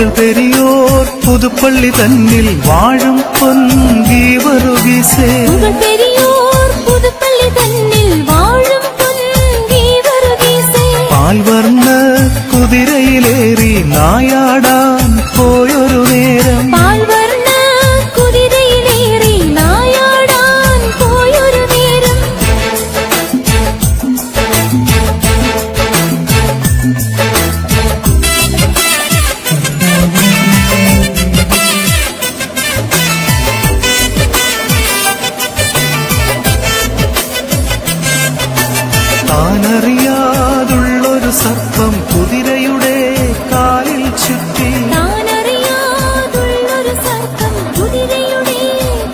പുകൾ പെരിയോർ പുതുപ്പള്ളി തന്നിൽ വാഴും പൊൻഗീവറുഗീസേ പുകൾ പെരിയോർ പുതുപ്പള്ളി തന്നിൽ വാഴും പൊൻഗീവറുഗീസേ പാൽവർണ്ണ കുതിരയിലേറി നായാടാൻ പോയൊരു നേരം പാൽവർണ്ണ കുതിരയിലേറി നായാടാൻ പോയൊരു നേരം താനറിയാതുള്ളൊരു സർപ്പം കുതിരയുടെ കാലിൽ ചുറ്റി താനറിയാതുള്ളൊരു സർപ്പം കുതിരയുടെ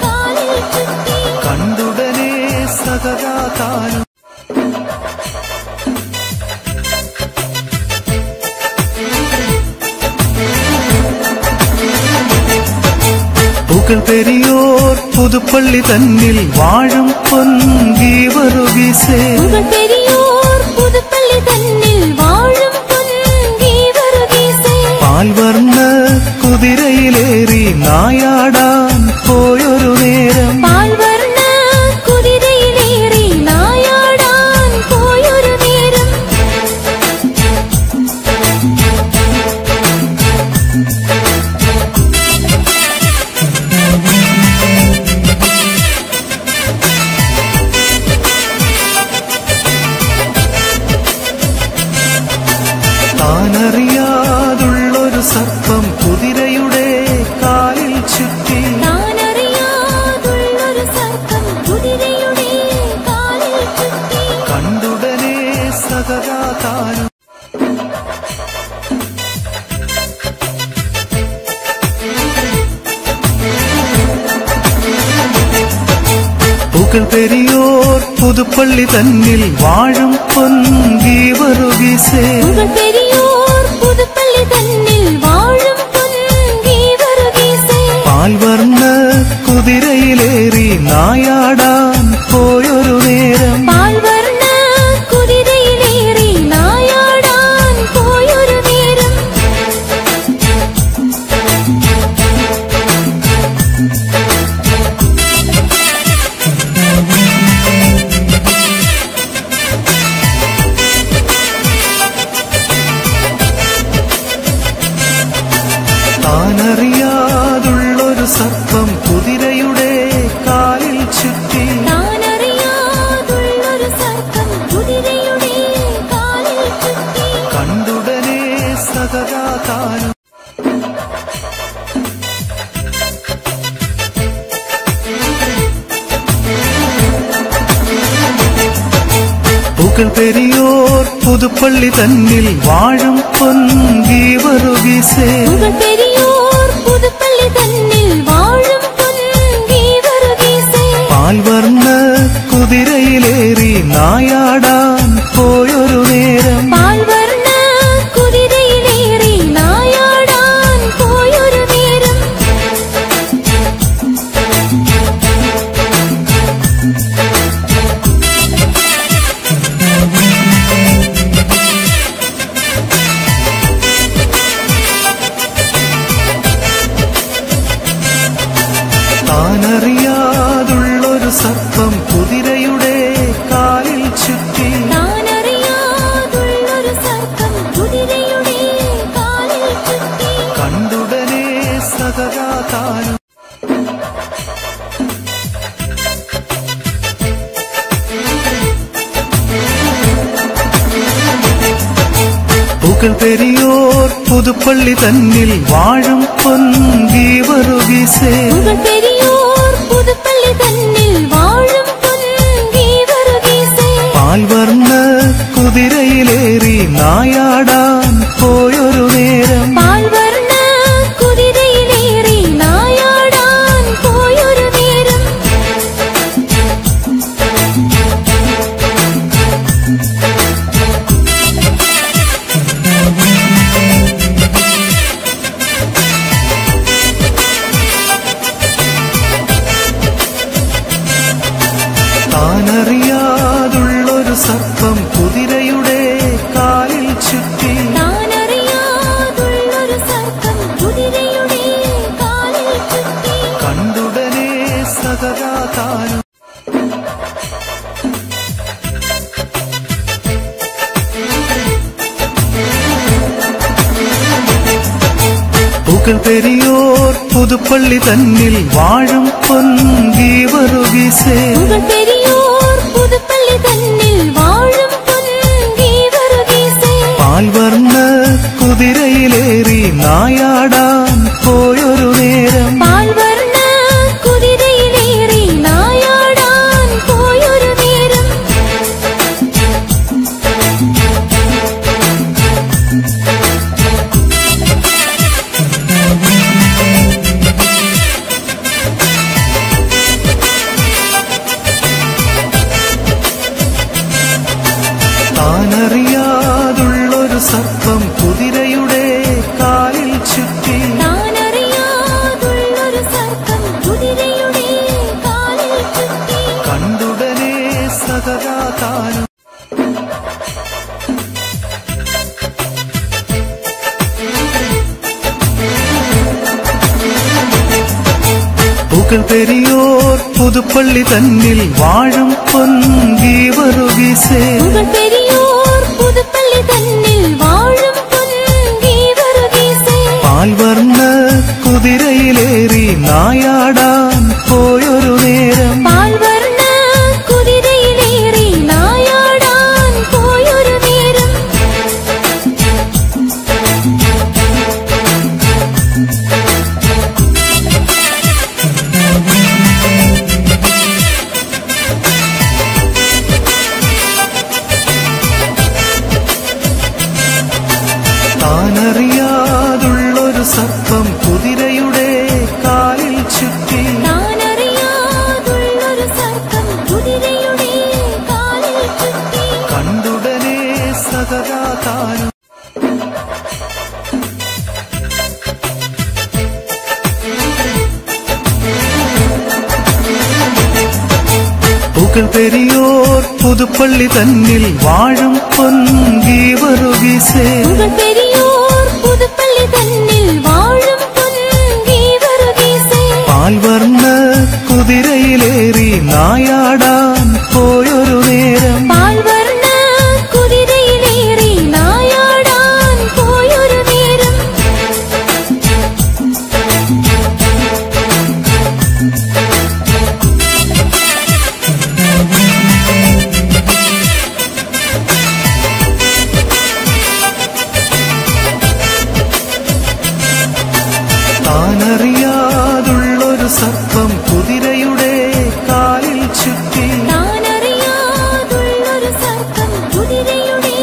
കാലിൽ ചുറ്റി കണ്ടുടനെ സദാ താനും പുകൾ പെരിയോർ പുതുപ്പള്ളി തന്നിൽ വാഴും പൊൻഗീവറുഗീസേ പുകൾ പെരിയോർ പുതുപ്പള്ളി തന്നിൽ വാഴും പൊൻഗീവറുഗീസേ പാൽവർണ്ണ കുതിരയിലേറി നായാടാൻ പോയൊരു നേരം പാൽവർണ്ണ കുതിരയിലേറി നായാടാൻ പോയൊരു നേരം താനറിയാതുള്ളൊരു സർപ്പം കുതിരയുടെ കാലിൽ ചുറ്റി താനറിയാതുള്ളൊരു സർപ്പം കുതിരയുടെ കാലിൽ ചുറ്റി കണ്ടുടനെ സദാ താനും പുകൾ പെരിയോർ പുതുപ്പള്ളി തന്നിൽ വാഴും പൊൻഗീവറുഗീസേ പുകൾ പെരിയോർ പുതുപ്പള്ളി തന്നിൽ വാഴും പൊൻഗീവറുഗീസേ പാൽവർണ്ണ കുതിരയിലേറി നായാടാൻ പോയൊരു നേരം പാൽവർണ്ണ കുതിരയിലേറി നായാടാൻ പോയൊരു നേരം താനറിയാതുള്ളൊരു സർപ്പം കുതിരയുടെ കാലിൽ ചുറ്റി താനറിയാതുള്ളൊരു സർപ്പം കുതിരയുടെ കാലിൽ ചുറ്റി കണ്ടുടനെ സദാ താനും പുകൾ പെരിയോർ പുതുപ്പള്ളി തന്നിൽ വാഴും പൊൻഗീവറുഗീസേ പുകൾ പെരിയോർ പുതുപ്പള്ളി തന്നിൽ വാഴും പൊൻഗീവറുഗീസേ പാൽവർണ്ണ കുതിരയിലേറി നായാടാൻ പോയൊരു നേരം പാൽവർണ്ണ കുതിരയിലേറി നായാടാൻ പോയൊരു നേരം താനറിയാതുള്ളൊരു സർപ്പം കുതിരയുടെ കാലിൽ ചുറ്റി താനറിയാതുള്ളൊരു സർപ്പം കുതിരയുടെ കാലിൽ ചുറ്റി കണ്ടുടനെ സദാ താനും പുകൾ പെരിയോർ പുതുപ്പള്ളി തന്നിൽ വാഴും പൊൻഗീവറുഗീസേ പുകൾ പെരിയോർ പുതുപ്പള്ളി തന്നിൽ വാഴും പൊൻഗീവറുഗീസേ പാൽവർണ്ണ കുതിരയിലേറി നായാടാൻ പോയൊരു നേരം പാൽവർണ്ണ കുതിരയിലേറി നായാടാൻ പോയൊരു നേരം താനറിയാതുള്ളൊരു സർപ്പം കുതിരയുടെ കാലിൽ ചുറ്റി താനറിയാതുള്ളൊരു പുകൾ പെരിയോർ പുതുപ്പള്ളി തന്നിൽ വാഴും പൊൻഗീവറുഗീസേ പുകൾ പെരിയോർ പുതുപ്പള്ളി തന്നിൽ വാഴും പൊൻഗീവറുഗീസേ പാൽവർണ്ണ കുതിരയിലേറി നായാടാൻ പോയൊരു നേരം പാൽവർണ്ണ കുതിരയിലേറി നായാടാൻ പോയൊരു നേരം താനറിയാതുള്ളൊരു സർപ്പം കുതിരയുടെ കാലിൽ ചുറ്റി താനറിയാതുള്ളൊരു സർപ്പം കുതിരയുടെ കാലിൽ ചുറ്റി കണ്ടുടനെ സകതാ താനും പുകൾ പെരിയോർ പുതുപ്പള്ളി തന്നിൽ വാഴും പൊൻഗീവറുഗീസേ പുകൾ പെരിയോർ പുതുപ്പള്ളി തന്നിൽ വാഴും പൊൻഗീവറുഗീസേ പാൽവർണ്ണ കുതിരയിലേറി നായാടാൻ പോയൊരു നേരം പാൽവർണ്ണ കുതിരയിലേറി നായാടാൻ പോയൊരു നേരം താനറിയാതുള്ളൊരു സർപ്പം കുതിരയുടെ കാലിൽ ചുറ്റി താനറിയാതുള്ളൊരു സർപ്പം കുതിരയുടെ കാലിൽ ചുറ്റി കണ്ടുടനെ സകതാ താനും പുകൾ പെരിയോർ പുതുപ്പള്ളി തന്നിൽ വാഴും പൊൻഗീവറുഗീസേ പുകൾ പെരിയോർ പുതുപ്പള്ളി തന്നിൽ വാഴും പൊൻഗീവറുഗീസേ പാൽവർണ്ണ കുതിരയിലേറി നായാടാൻ പോയൊരു നേരം പാൽവർണ്ണ കുതിരയിലേറി നായാടാൻ പോയൊരു നേരം താനറിയാതുള്ളൊരു സർപ്പം കുതിരയുടെ കാലിൽ ചുറ്റി താനറിയാതുള്ളൊരു സർപ്പം കുതിരയുടെ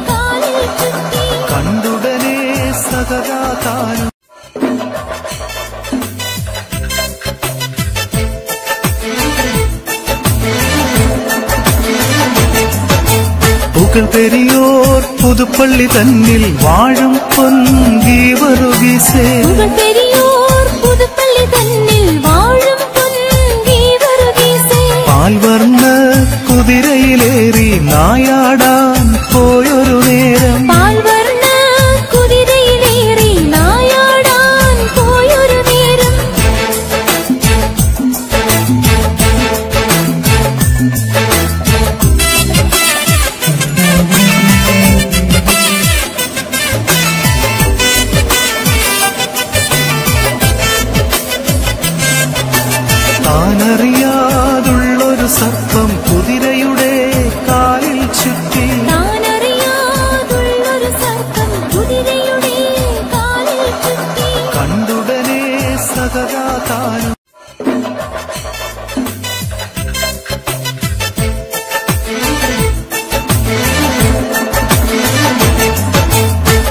കാലിൽ ചുറ്റി കണ്ടുടനെ സകതാ താനും പുകൾ പെരിയോർ പുതുപ്പള്ളി തന്നിൽ വാഴും പൊൻഗീവറുഗീസേ പുകൾ പെരിയോർ പുതുപ്പള്ളി തന്നിൽ വാഴും പൊൻഗീവറുഗീസേ പാൽവർണ്ണ കുതിരയിലേറി നായാടാൻ പോയൊരു നേരം പാൽവർണ്ണ കുതിരയിലേറി നായാടാൻ പോയൊരു നേരം താനറിയാതുള്ളൊരു സർപ്പം കുതിരയുടെ കാലിൽ ചുറ്റി താനറിയാതുള്ളൊരു സർപ്പം കുതിരയുടെ കാലിൽ ചുറ്റി കണ്ടുടനെ സകതാ താനും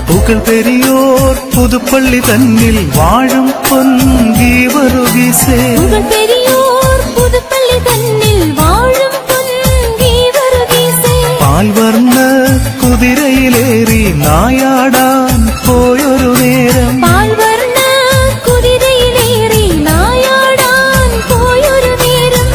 പുകൾ പെരിയോർ പുതുപ്പള്ളി തന്നിൽ വാഴും പൊൻഗീവറുഗീസേ പുകൾ പെരിയോർ പുതുപ്പള്ളി തന്നിൽ വാഴും പൊൻഗീവറുഗീസേ പാൽവർണ്ണ കുതിരയിലേറി നായാടാൻ പോയൊരു നേരം പാൽവർണ്ണ കുതിരയിലേറി നായാടാൻ പോയൊരു നേരം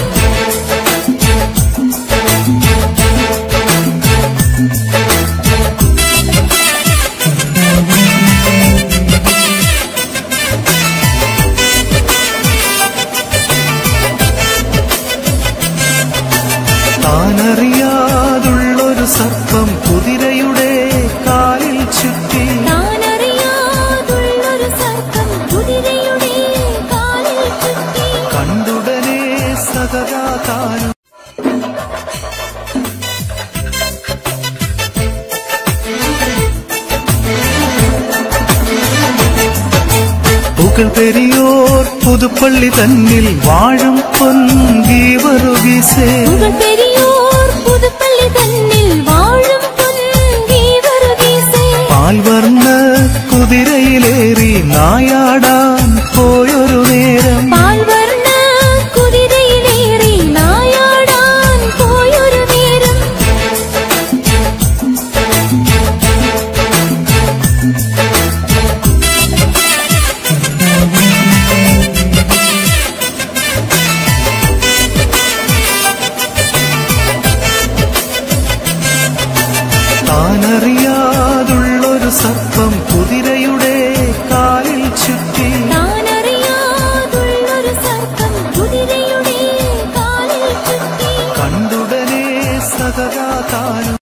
താനറിയാതുള്ളൊരു സർപ്പം കുതിരയുടെ കാലിൽ ചുറ്റി താനറിയാ പുകൾ പെരിയോർ പുതുപ്പള്ളി തന്നിൽ വാഴും പൊൻഗീവറുവീസേ പുകൾ പെരിയോർ പുതുപ്പള്ളി തന്നിൽ വാഴും പൊൻഗീവറുവീസേ പാൽവർണ്ണ കുതിരയിലേറി നായാടാൻ പോയൊരു നേരം പാൽവർണ്ണ കുതിരയിലേറി നായാടാൻ പോയൊരു നേരം താനറിയാതുള്ളൊരു സർപ്പം കുതിരയുടെ കാലിൽ ചുറ്റി താനറിയാതുള്ളൊരു സർപ്പം കുതിരയുടെ കാലിൽ ചുറ്റി കണ്ടുടനെ സകതാ താനും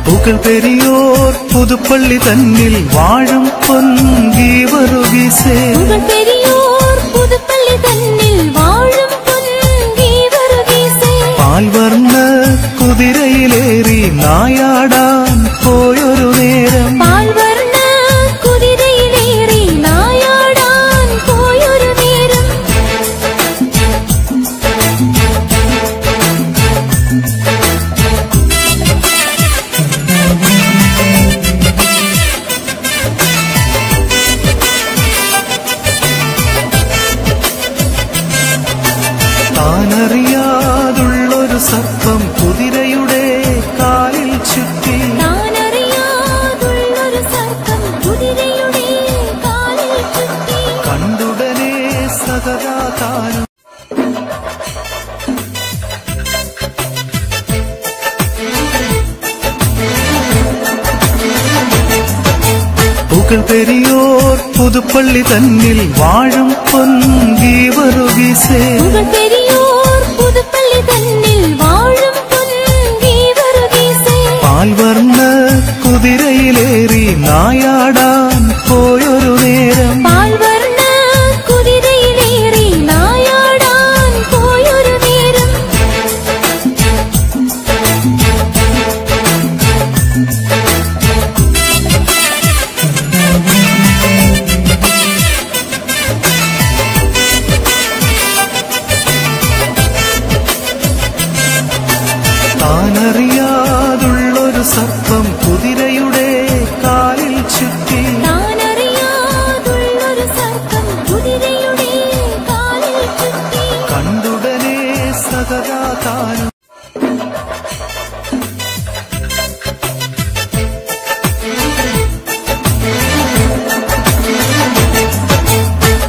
പുകൾ പെരിയോർ പുതുപ്പള്ളി തന്നിൽ വാഴും പൊൻഗീവറുവീസേ പുകൾ പെരിയോർ പുതുപ്പള്ളി തന്നിൽ വാഴും പൊൻഗീവറുവീസേ പാൽവർണ്ണ കുതിരയിലേറി നായാടാൻ പോയൊരു നേരം പാൽവർണ്ണ കുതിരയിലേറി നായാടാൻ പോയൊരു നേരം താനറിയാതുള്ളൊരു സർപ്പം കുതിരയുടെ കാലിൽ ചുറ്റി താനറിയാതുള്ളൊരു സർപ്പം കുതിരയുടെ കാലിൽ ചുറ്റി കണ്ടുടനെ സകതാ താനും പുകൾ പെരിയോർ പുതുപ്പള്ളി തന്നിൽ വാഴും പൊൻഗീവറുവീസേ പുകൾ പെരിയോർ പുതുപ്പള്ളി തന്നിൽ വാഴും പൊൻഗീവറുവീസേ പാൽവർണ്ണ കുതിരയിലേറി നായാടാൻ പോയൊരു നേരം പാൽവർണ്ണ കുതിരയിലേറി നായാടാൻ പോയൊരു നേരം താനറിയാതുള്ളൊരു സർപ്പം കുതിരയുടെ കാലിൽ ചുറ്റി താനറിയാതുള്ളൊരു സർപ്പം കുതിരയുടെ കാലിൽ ചുറ്റി കണ്ടുടനെ സകതാ താനും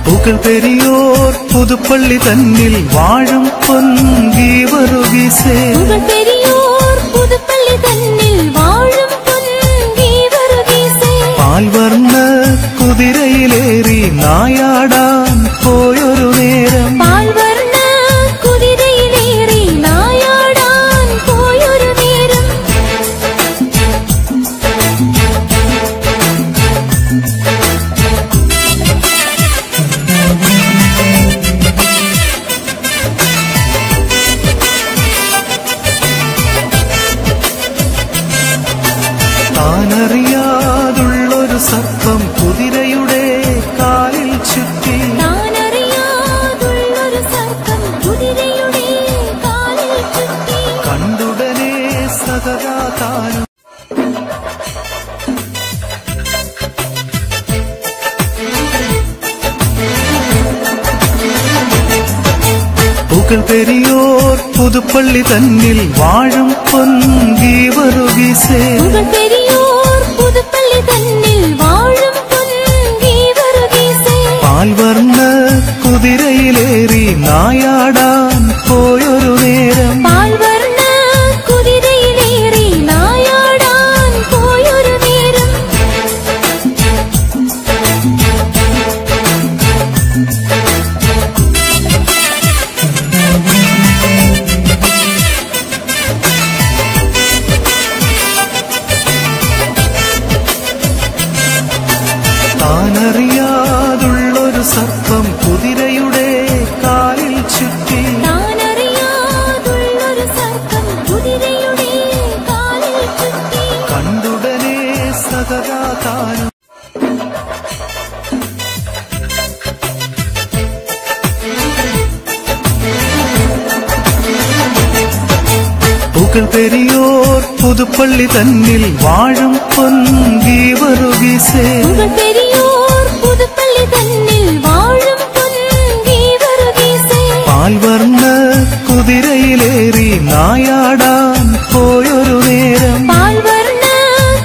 പുകൾ പെരിയോർ പുതുപ്പള്ളി തന്നിൽ വാഴും പൊൻഗീവറുവീസേ പുകൾ പെരിയോർ പുതുപ്പള്ളി തന്നിൽ വാഴും പൊൻഗീവറുവീസേ പാൽവർണ്ണ കുതിരയിലേറി നായാടാൻ പോയൊരു നേരം പാൽവർണ്ണ കുതിരയിലേറി നായാടാൻ പോയൊരു നേരം താനറിയാതുള്ളൊരു സർപ്പം കുതിരയുടെ കാലിൽ ചുറ്റി താനറിയാതുള്ളൊരു സർപ്പം കുതിരയുടെ കാലിൽ ചുറ്റി കണ്ടുടനെ സകതാ താനും പുകൾ പെരിയോർ പുതുപ്പള്ളി തന്നിൽ വാഴും പൊൻഗീവറുവീസേ പുകൾ പെരിയോർ പുതുപ്പള്ളി തന്നിൽ വാഴും പൊൻഗീവറുവീസേ പാൽവർണ്ണ കുതിരയിലേറി നായാടാൻ പോയൊരു നേരം പാൽവർണ്ണ കുതിരയിലേറി നായാടാൻ പോയൊരു നേരം താനറിയാതുള്ളൊരു സർപ്പം കുതിരയുടെ കാലിൽ ചുറ്റി താനറിയാ പുകൾ പെരിയോർ പുതുപ്പള്ളി തന്നിൽ വാഴും പൊൻഗീവറുകീസേ പുകൾ പെരിയോർ പുതുപ്പള്ളി തന്നിൽ വാഴും പൊൻഗീവറുകീസേ പാൽവർണ്ണ കുതിരയിലേറി നായാടാൻ പോയൊരു നേരം പാൽവർണ്ണ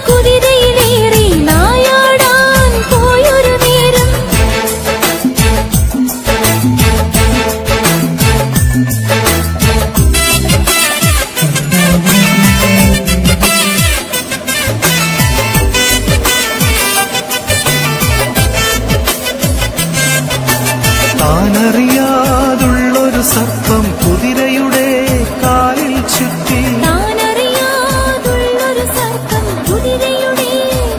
കുതിരയിലേറി നായാടാൻ പോയൊരു നേരം താനറിയാതുള്ളൊരു സർപ്പം കുതിരയുടെ കാലിൽ ചുറ്റി താനറിയാതുള്ളൊരു സർപ്പം കുതിരയുടെ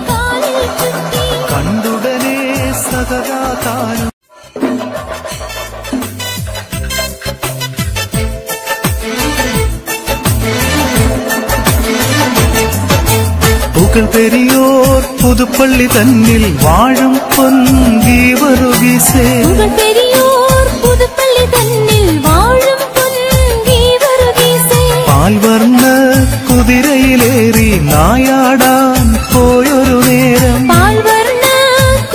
കാലിൽ ചുറ്റി കണ്ടുടനെ സദാ താനും പുകൾ പെരിയോർ പുതുപ്പള്ളി തന്നിൽ വാഴും പൊൻഗീവറുകീസേ പുകൾ പെരിയോർ പുതുപ്പള്ളി തന്നിൽ വാഴും പൊൻഗീവറുകീസേ പാൽവർണ്ണ കുതിരയിലേറി നായാടാൻ പോയൊരു നേരം പാൽവർണ്ണ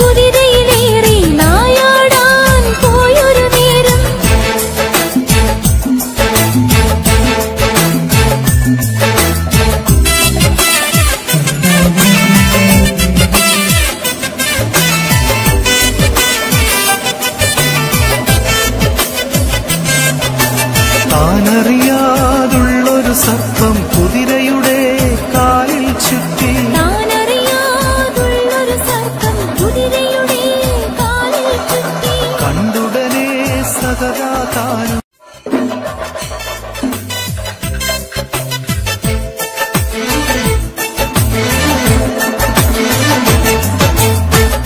കുതിരയിലേറി നായാടാൻ പോയൊരു നേരം താനറിയാതുള്ളൊരു സർപ്പം കുതിരയുടെ കാലിൽ ചുറ്റി താനറിയാതുള്ളൊരു സർപ്പം കുതിരയുടെ കാലിൽ ചുറ്റി കണ്ടുടനെ സദാ താനും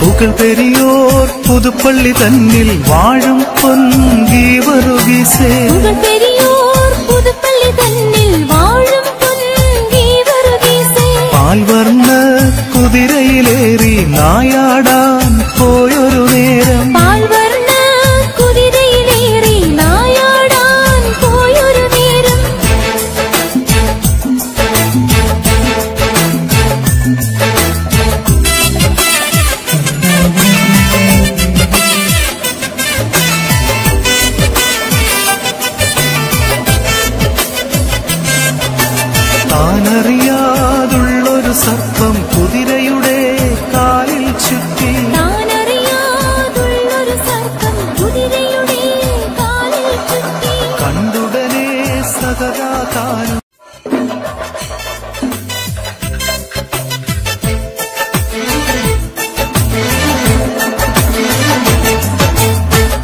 പുകൾ പെരിയോർ പുതുപ്പള്ളി തന്നിൽ വാഴും പൊൻഗീവറുകീസേ പുകൾ പെരിയോർ പുതുപ്പള്ളി തന്നിൽ വാഴും പൊൻഗീവറുകീസേ പാൽവർണ്ണ കുതിരയിലേറി നായാടാൻ പോയൊരു നേരം പാൽവർണ്ണ കുതിരയിലേറി നായാടാൻ പോയൊരു നേരം താനറിയാതുള്ളൊരു സർപ്പം കുതിരയുടെ കാലിൽ ചുറ്റി താനറിയാതുള്ളൊരു സർപ്പം കുതിരയുടെ കാലിൽ ചുറ്റി കണ്ടുടനെ സദാ താനും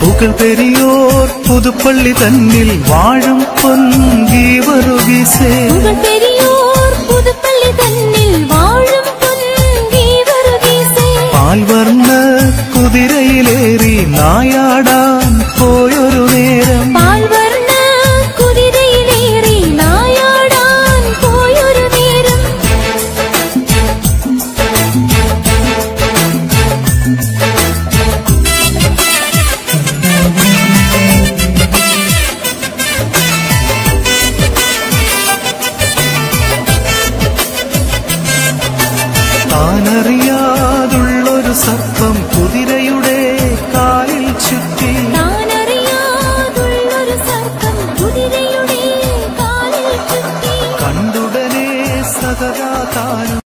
പുകൾ പെരിയോർ പുതുപ്പള്ളി തന്നിൽ വാഴും പൊൻഗീവറുകീസേ പുകൾ പെരിയോർ പുതുപ്പള്ളി തന്നിൽ വാഴും പൊൻഗീവറുകീസേ പാൽവർണ്ണ കുതിരയിലേറി നായാടാൻ പോയൊരു നേരം പാൽവർണ്ണ കുതിരയിലേറി നായാടാൻ പോയൊരു നേരം താനറിയാതുള്ളൊരു സർപ്പം കുതിരയുടെ കാലിൽ ചുറ്റി താനറിയാതുള്ളൊരു സർപ്പം കുതിരയുടെ കാലിൽ ചുറ്റി കണ്ടുടനെ സദാ താനും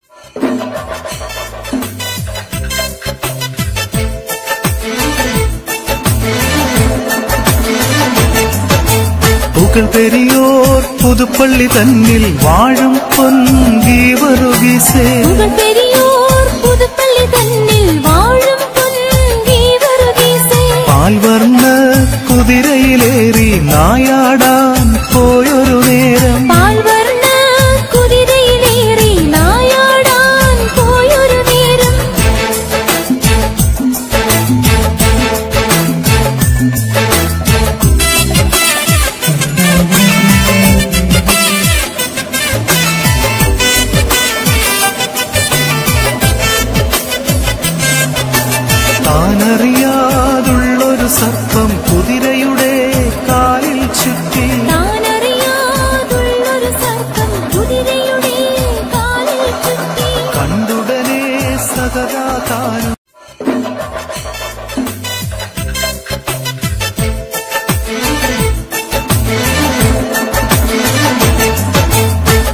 പുകൾ പെരിയോർ പുതുപ്പള്ളി തന്നിൽ വാഴും പൊൻഗീവറുകീസേ പുകൾ പെരിയോർ പുതുപ്പള്ളി തന്നിൽ വാഴും പൊൻഗീവറുകീസേ പാൽവർണ്ണ കുതിരയിലേറി നായാടാൻ പോയൊരു നേരം പാൽവർണ്ണ കുതിരയിലേറി നായാടാൻ പോയൊരു നേരം താനറിയാതുള്ളൊരു സർപ്പം കുതിരയുടെ കാലിൽ ചുറ്റി താനും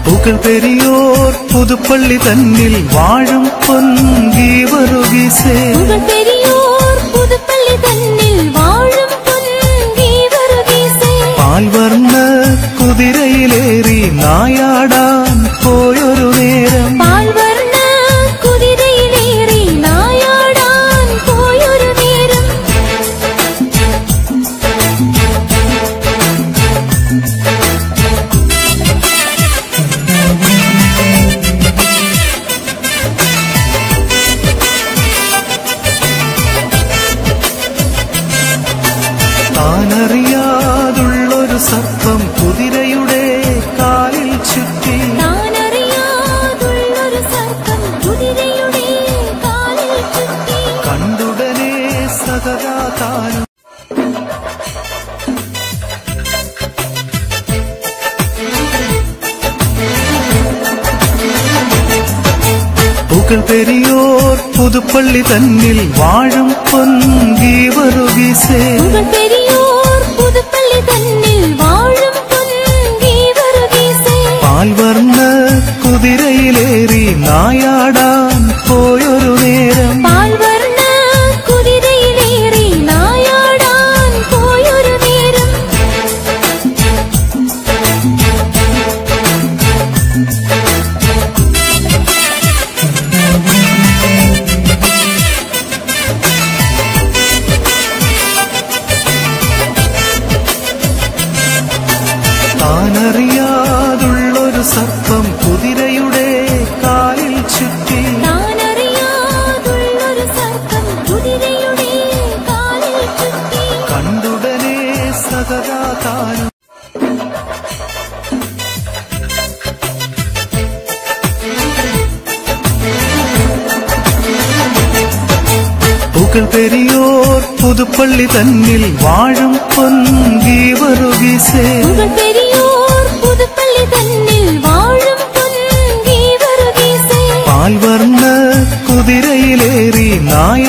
പുകൾ പെരിയോർ പുതുപ്പള്ളി തന്നിൽ വാഴും പൊൻഗീവറുഗീസേ പുകൾ പെരിയോർ പുതുപ്പള്ളി തന്നിൽ വാഴും പൊൻഗീവറുഗീസേ പാൽവർണ്ണ കുതിരയിലേറി നായാടാൻ പോയൊരു നേരം പാൽവർണ്ണ കുതിരയിലേറി നായാടാൻ പോയൊരു നേരം താനറിയാതുള്ളൊരു സർപ്പം കുതിരയുടെ കാലിൽ ചുറ്റി താനറിയാതുള്ളൊരു സർപ്പം കുതിരയുടെ കാലിൽ ചുറ്റി കണ്ടുടനെ സദാ താനും പുകൾ പെരിയോർ പുതുപ്പള്ളി തന്നിൽ വാഴും പൊൻഗീവറുഗീസേ പുകൾ പെരിയോർ പുതുപ്പള്ളി തന്നിൽ വാഴും പൊൻഗീവറുഗീസേ പാൽവർണ്ണ കുതിരയിലേറി നായാടാൻ പോയൊരു നേരം പാൽവർണ്ണ കുതിരയിലേറി നായാടാൻ പോയൊരു നേരം താനറിയാതുള്ളൊരു സർപ്പം കുതിരയുടെ കാലിൽ ചുറ്റി താനറിയാതുള്ളൊരു സർപ്പം കുതിരയുടെ കാലിൽ ചുറ്റി കണ്ടുടനെ സദാ താനും പുകൾ പെരിയോർ പുതുപ്പള്ളി തന്നിൽ വാഴും പൊൻഗീവറുഗീസേ പുകൾ പെരിയോർ പുതുപ്പള്ളി തന്നിൽ വാഴും പൊൻഗീവറുഗീസേ പാൽവർണ്ണ കുതിരയിലേറി നായ